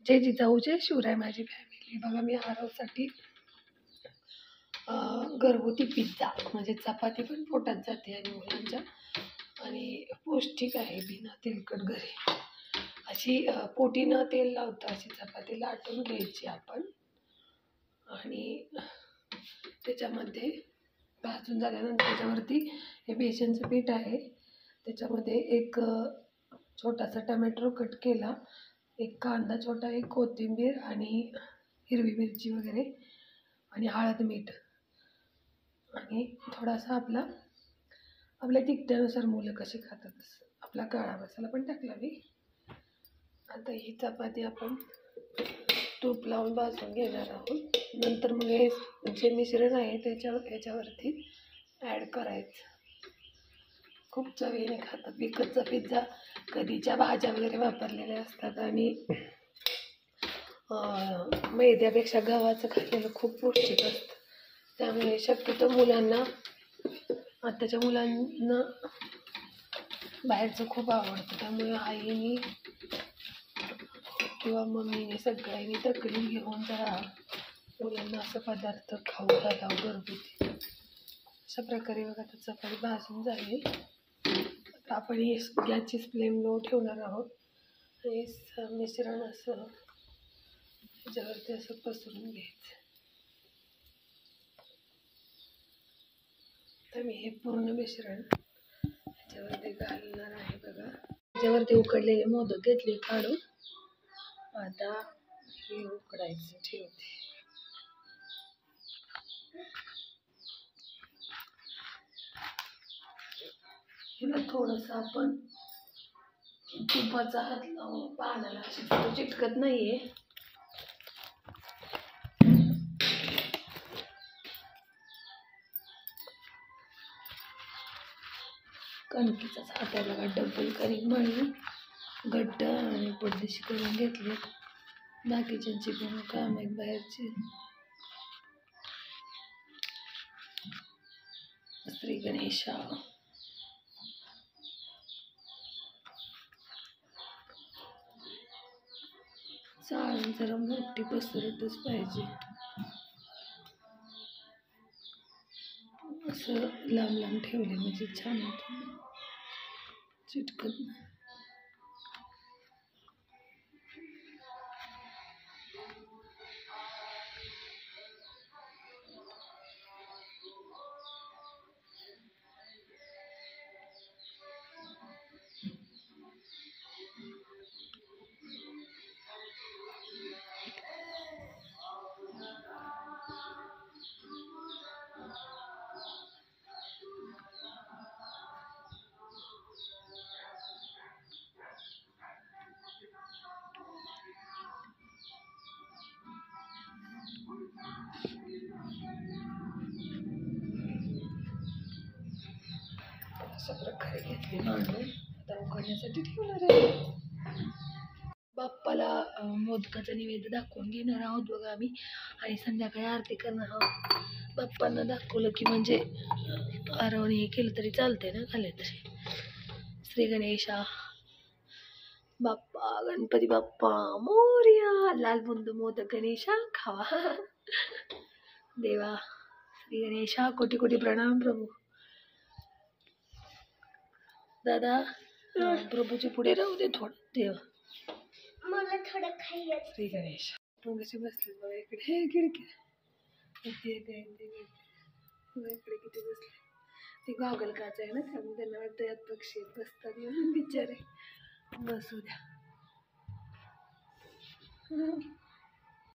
जय जिजाऊ जय शिवराय माझी फॅमिली. बघा मी आरवसाठी घरगुती पिझ्झा म्हणजे चपाती पण पोटात जाते आणि मुलांच्या आणि पौष्टिक आहे बिना तेलकट घरी अशी पोटी न तेल लावता अशी चपाती लाटून घ्यायची आपण आणि त्याच्यामध्ये भाजून झाल्यानंतर त्याच्यावरती हे बेसनचं पीठ आहे त्याच्यामध्ये एक छोटासा टमॅटो कट केला, एक कांदा छोटा, एक कोथिंबीर आणि हिरवी मिरची वगैरे आणि हळद मीठ आणि थोडासा आपल्या तिखट्यानुसार मुलं कशी खातात आपला काळा मसाला पण टाकला मी. आता ही चपाती आपण तूप लावून भाजून घेणार आहोत. नंतर मग हे जे मिश्रण आहे याच्यावरती ॲड करायचं. खूप चवीने खातात. विकतचा पिझ्झा कधीच्या भाज्या वगैरे वापरलेल्या असतात आणि मैद्यापेक्षा गव्हाचं खाल्लेलं खूप पौष्टिक असतं. त्यामुळे शक्यतो मुलांना आत्ताच्या मुलांना बाहेरचं खूप आवडतं. त्यामुळे आईने किंवा मम्मीने सगळ्यांनी तकडी घेऊन जरा मुलांना असं पदार्थ खाऊ घालावं घरगुती. अशा प्रकारे बघा आता चपाती भाजून झाली. आता आपण हे गॅसची फ्लेम लो ठेवणार आहोत. हे मिश्रण असं त्याच्यावरती असं पसरून घ्यायचं. तर मी हे पूर्ण मिश्रण त्याच्यावरती घालणार आहे. बघा त्याच्यावरती उकडलेले मोदक घेतले काढून. आता हे उकडायचं ठेवते. हिला थोडंसं आपण तुपाचा हात लावून पानाला अशी चिटकत नाहीये. कणकीचाच हाताला डबल कणिक मळून घट्ट आणि पडदेशी करून घेतले. बाकीच्यांची पण काम आहेत बाहेरची. श्री गणेशा. चाळण जरा मोठी पसरतच पाहिजे. असं लांब लांब ठेवले म्हणजे छान होतं, चिटकत नाही. अशा प्रकारे घेतली मांडून आता उकडण्यासाठी ठेवणार आहे. बाप्पाला मोदकाचा नैवेद्य दाखवून घेणार आहोत बघा आम्ही आणि संध्याकाळी आरती करणार आहोत. बाप्पांना दाखवलं की म्हणजे आरवणी हे केलं तरी चालतंय ना, खाल्ले तरी. श्री गणेशा बाप्पा गणपती बाप्पा मोरया. लाल बुंदू मोदक गणेशा खावा. देवा श्री गणेशा कोटी कोटी प्रणाम प्रभू. दादा प्रभूचे पुढे राहू दे थोडं. देवा मला थोडं खायचं. श्री गणेश तू कशी बसले बघा इकडे. हे खिडकी इकडे किती बसले. ते गॉगल काच आहे ना त्यामुळे त्यांना वाटतं यात पक्षी बसतात म्हणून बिचारे. बसू द्या.